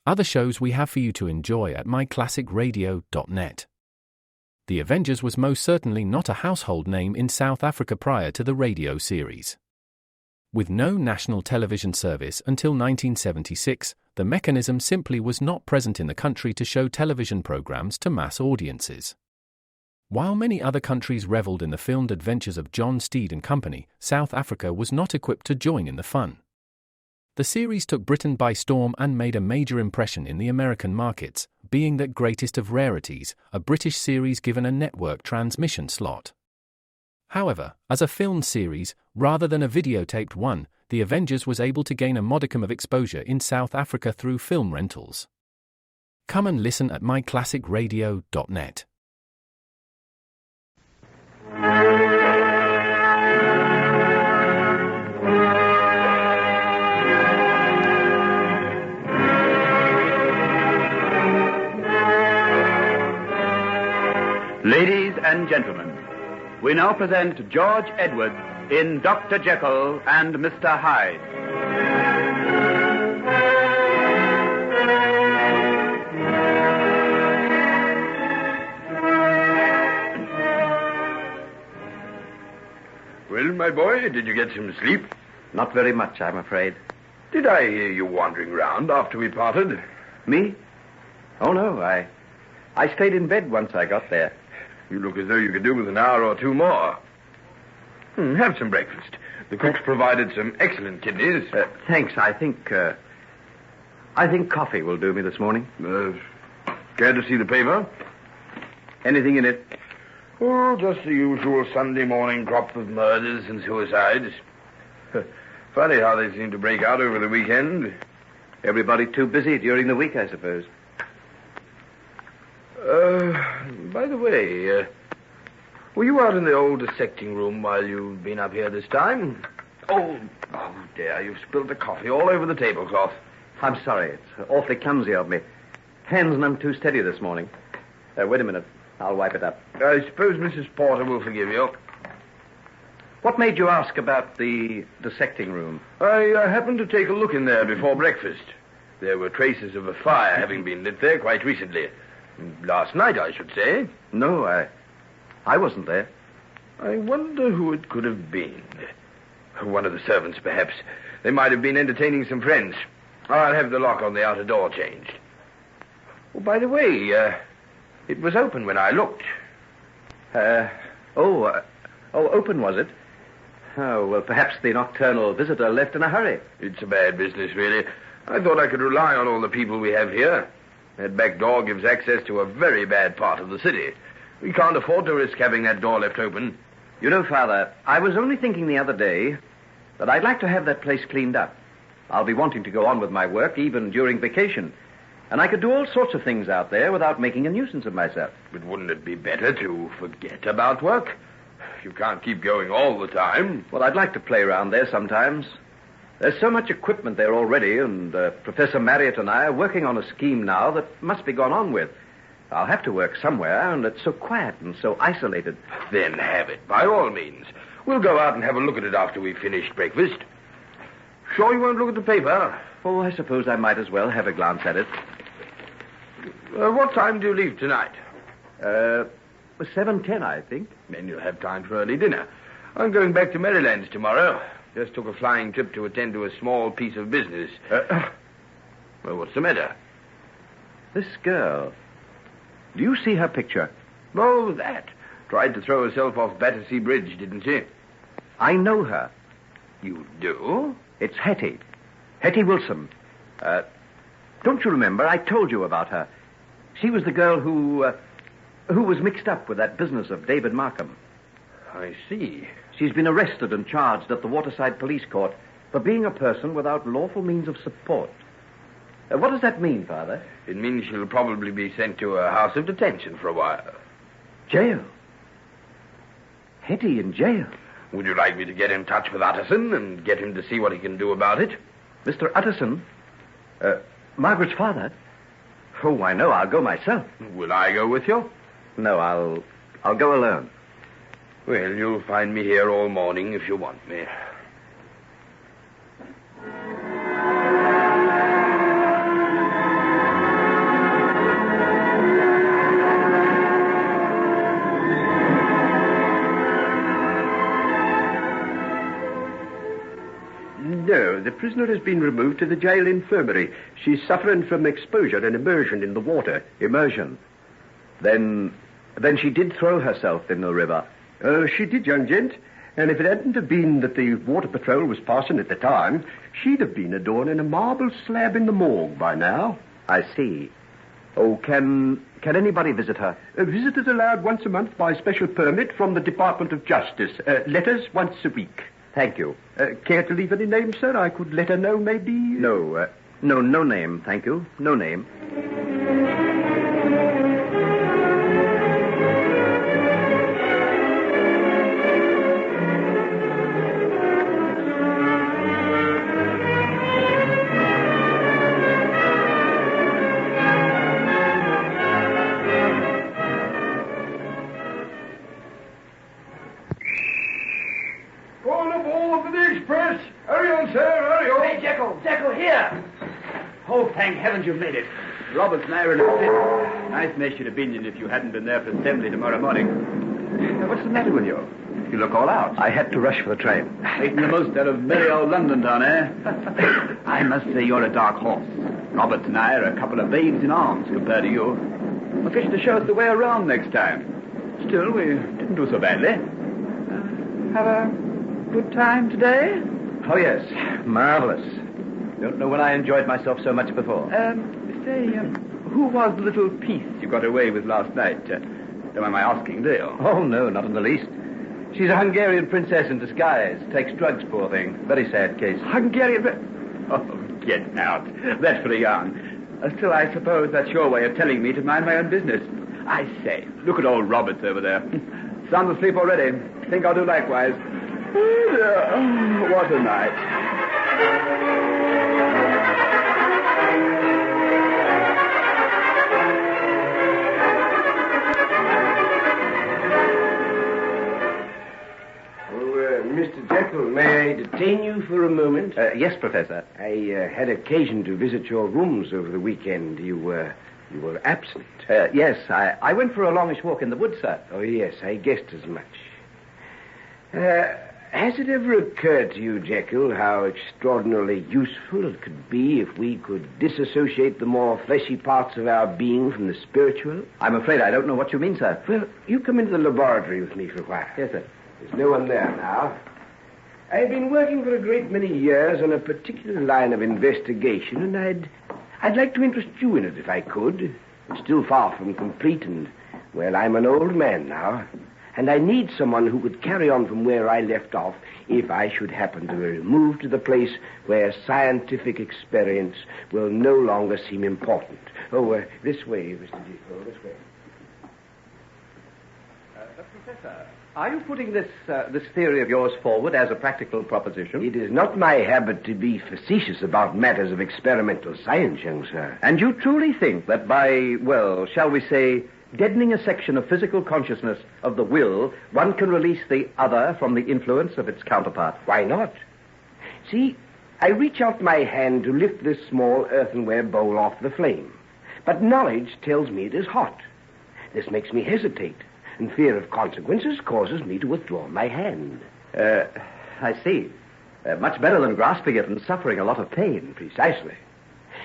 other shows we have for you to enjoy at myclassicradio.net. The Avengers was most certainly not a household name in South Africa prior to the radio series. With no national television service until 1976, the mechanism simply was not present in the country to show television programs to mass audiences. While many other countries reveled in the filmed adventures of John Steed and company, South Africa was not equipped to join in the fun. The series took Britain by storm and made a major impression in the American markets, being that greatest of rarities, a British series given a network transmission slot. However, as a filmed series, rather than a videotaped one, The Avengers was able to gain a modicum of exposure in South Africa through film rentals. Come and listen at myclassicradio.net. Ladies and gentlemen, we now present George Edwards in Dr. Jekyll and Mr. Hyde. Well, my boy, did you get some sleep? Not very much, I'm afraid. Did I hear you wandering round after we parted? Me? Oh, no, I stayed in bed once I got there. You look as though you could do with an hour or two more. Have some breakfast. The cook's provided some excellent kidneys. Thanks, I think coffee will do me this morning. Care to see the paper? Anything in it? Oh, just the usual Sunday morning crop of murders and suicides. Funny how they seem to break out over the weekend. Everybody too busy during the week, I suppose. By the way, were you out in the old dissecting room while you've been up here this time? Oh, dear, you've spilled the coffee all over the tablecloth. I'm sorry, it's awfully clumsy of me. Hands none too steady this morning. Wait a minute, I'll wipe it up. I suppose Mrs. Porter will forgive you. What made you ask about the dissecting room? I happened to take a look in there before breakfast. There were traces of a fire having been lit there quite recently. Last night, I should say. No, I wasn't there. I wonder who it could have been. One of the servants, perhaps. They might have been entertaining some friends. I'll have the lock on the outer door changed. Oh, by the way, it was open when I looked. Open was it? Oh, well, perhaps the nocturnal visitor left in a hurry. It's a bad business, really. I thought I could rely on all the people we have here. That back door gives access to a very bad part of the city. We can't afford to risk having that door left open. You know, Father, I was only thinking the other day that I'd like to have that place cleaned up. I'll be wanting to go on with my work even during vacation. And I could do all sorts of things out there without making a nuisance of myself. But wouldn't it be better to forget about work? You can't keep going all the time. Well, I'd like to play around there sometimes. There's so much equipment there already, and Professor Marriott and I are working on a scheme now that must be gone on with. I'll have to work somewhere, and it's so quiet and so isolated. Then have it, by all means. We'll go out and have a look at it after we've finished breakfast. Sure you won't look at the paper? Oh, I suppose I might as well have a glance at it. What time do you leave tonight? 7:10, I think. Then you'll have time for early dinner. I'm going back to Maryland tomorrow. Just took a flying trip to attend to a small piece of business. Well, what's the matter? This girl. Do you see her picture? Oh, that. Tried to throw herself off Battersea Bridge, didn't she? I know her. You do? It's Hetty. Hetty Wilson. Don't you remember? I told you about her. She was the girl who was mixed up with that business of David Markham. I see. She's been arrested and charged at the Waterside Police Court for being a person without lawful means of support. What does that mean, Father? It means she'll probably be sent to a house of detention for a while. Jail? Hetty in jail? Would you like me to get in touch with Utterson and get him to see what he can do about it? Mr. Utterson? Margaret's father? Oh, I know. I'll go myself. Will I go with you? No, I'll go alone. Well, you'll find me here all morning if you want me. prisoner has been removed to the jail infirmary. She's suffering from exposure and immersion in the water. Immersion? Then she did throw herself in the river. She did, young gent. And if it hadn't have been that the water patrol was passing at the time, she'd have been adorning a marble slab in the morgue by now. I see. Oh, can anybody visit her? Visitors allowed once a month by special permit from the Department of Justice. Letters once a week. Thank you. Care to leave any name, sir? I could let her know, maybe... No name, thank you. No name. Thank heavens you've made it. Roberts and I are in a fit. Nice mess you'd have been in if you hadn't been there for assembly tomorrow morning. What's the matter with you? You look all out. I had to rush for the train. Making the most out of merry old London town, eh? I must say you're a dark horse. Roberts and I are a couple of babes in arms compared to you. I wish to show us the way around next time. Still, we didn't do so badly. Have a good time today? Oh, yes. Marvelous. Don't know when I enjoyed myself so much before. Who was the little piece you got away with last night? Don't mind my asking, do you? Oh, no, not in the least. She's a Hungarian princess in disguise. Takes drugs, poor thing. Very sad case. Hungarian... Oh, get out. That's for a yarn. Still, I suppose that's your way of telling me to mind my own business. I say, look at old Roberts over there. Sound asleep already. Think I'll do likewise. Oh, dear. Oh, what a night. Mr. Jekyll, may I detain you for a moment? Yes, Professor. I had occasion to visit your rooms over the weekend. You were absent. Yes, I went for a longish walk in the woods, sir. Oh, yes, I guessed as much. Has it ever occurred to you, Jekyll, how extraordinarily useful it could be if we could disassociate the more fleshy parts of our being from the spiritual? I'm afraid I don't know what you mean, sir. Well, you come into the laboratory with me for a while. Yes, sir. There's no one there now. I've been working for a great many years on a particular line of investigation, and I'd like to interest you in it if I could. It's still far from complete, and, well, I'm an old man now, and I need someone who could carry on from where I left off if I should happen to be moved to the place where scientific experience will no longer seem important. Oh, this way, Mr. Jekyll, this way. Professor, are you putting this theory of yours forward as a practical proposition? It is not my habit to be facetious about matters of experimental science, young sir. And you truly think that by, well, shall we say, deadening a section of physical consciousness of the will, one can release the other from the influence of its counterpart? Why not? See, I reach out my hand to lift this small earthenware bowl off the flame, but knowledge tells me it is hot. This makes me hesitate, and fear of consequences causes me to withdraw my hand. I see. Much better than grasping it and suffering a lot of pain. Precisely.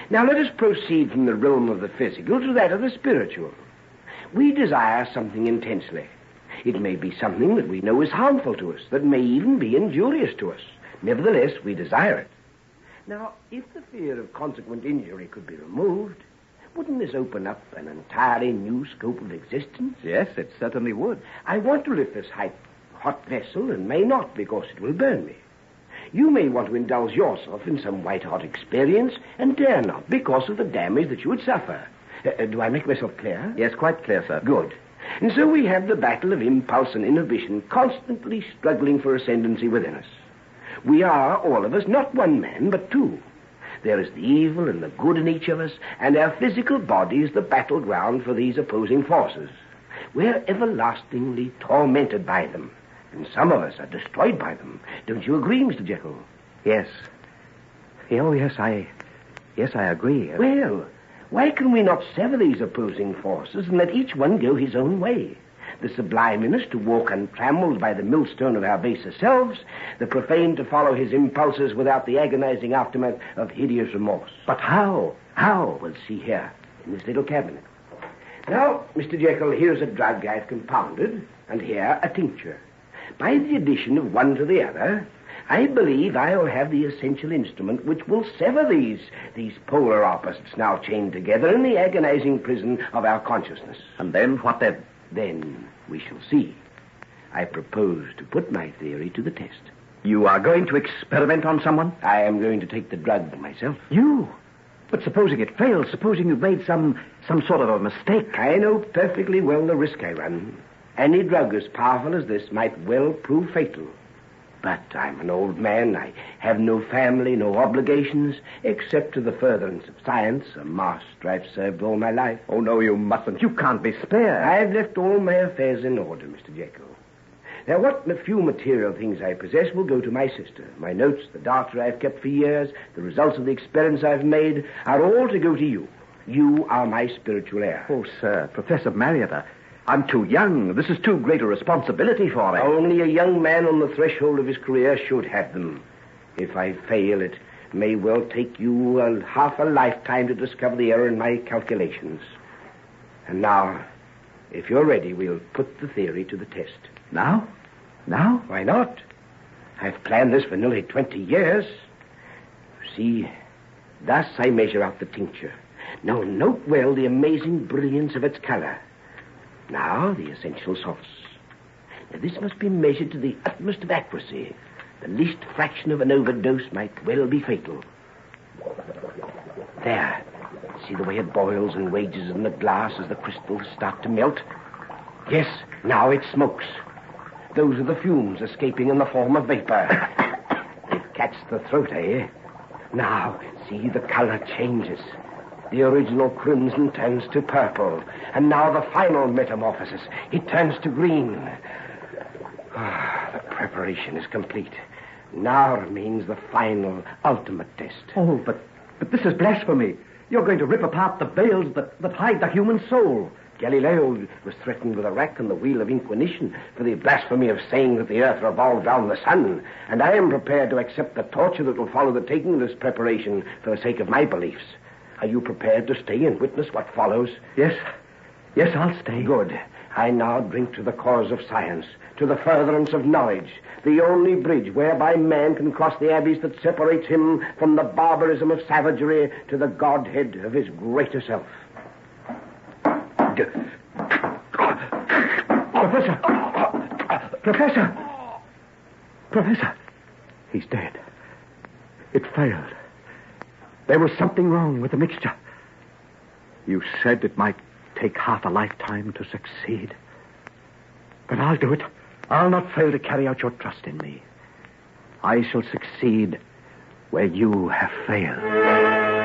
Now let us proceed from the realm of the physical to that of the spiritual. We desire something intensely. It may be something that we know is harmful to us, that may even be injurious to us. Nevertheless, we desire it. Now, if the fear of consequent injury could be removed, wouldn't this open up an entirely new scope of existence? Yes, it certainly would. I want to lift this hot vessel and may not because it will burn me. You may want to indulge yourself in some white-hot experience and dare not because of the damage that you would suffer. Do I make myself clear? Yes, quite clear, sir. Good. And so we have the battle of impulse and inhibition constantly struggling for ascendancy within us. We are, all of us, not one man, but two. There is the evil and the good in each of us, and our physical body is the battleground for these opposing forces. We're everlastingly tormented by them, and some of us are destroyed by them. Don't you agree, Mr. Jekyll? Yes. Oh, yes, I agree. Well, why can we not sever these opposing forces and let each one go his own way? the subliminous to walk untrammeled by the millstone of our baser selves, the profane to follow his impulses without the agonizing aftermath of hideous remorse. But how? How? We'll see here, in this little cabinet. Now, Mr. Jekyll, here's a drug I've compounded, and here a tincture. By the addition of one to the other, I believe I'll have the essential instrument which will sever these polar opposites now chained together in the agonizing prison of our consciousness. And then, what then? Then we shall see. I propose to put my theory to the test. You are going to experiment on someone? I am going to take the drug myself. You? But supposing it fails, supposing you've made some sort of a mistake. I know perfectly well the risk I run. Any drug as powerful as this might well prove fatal. But I'm an old man. I have no family, no obligations, except to the furtherance of science, a master I've served all my life. Oh, no, you mustn't. You can't be spared. I've left all my affairs in order, Mr. Jekyll. Now, what few material things I possess will go to my sister. My notes, the data I've kept for years, the results of the experiments I've made, are all to go to you. You are my spiritual heir. Oh, sir, Professor Marietta, I'm too young. This is too great a responsibility for me. Only a young man on the threshold of his career should have them. If I fail, it may well take you half a lifetime to discover the error in my calculations. And now, if you're ready, we'll put the theory to the test. Now? Now? Why not? I've planned this for nearly 20 years. See, thus I measure out the tincture. Now, note well the amazing brilliance of its color. Now, the essential source. Now, this must be measured to the utmost of accuracy. The least fraction of an overdose might well be fatal. There. See the way it boils and rages in the glass as the crystals start to melt? Yes, now it smokes. Those are the fumes escaping in the form of vapor. They've catched the throat, eh? Now, see the color changes. The original crimson turns to purple. And now the final metamorphosis. It turns to green. The preparation is complete. Now remains the final, ultimate test. Oh, but this is blasphemy. You're going to rip apart the veils that hide the human soul. Galileo was threatened with a rack and the wheel of inquisition for the blasphemy of saying that the earth revolved round the sun. And I am prepared to accept the torture that will follow the taking of this preparation for the sake of my beliefs. Are you prepared to stay and witness what follows? Yes, I'll stay. Good. I now drink to the cause of science, to the furtherance of knowledge, the only bridge whereby man can cross the abyss that separates him from the barbarism of savagery to the godhead of his greater self. Professor, he's dead. It failed. There was something wrong with the mixture. You said it might take half a lifetime to succeed. But I'll do it. I'll not fail to carry out your trust in me. I shall succeed where you have failed.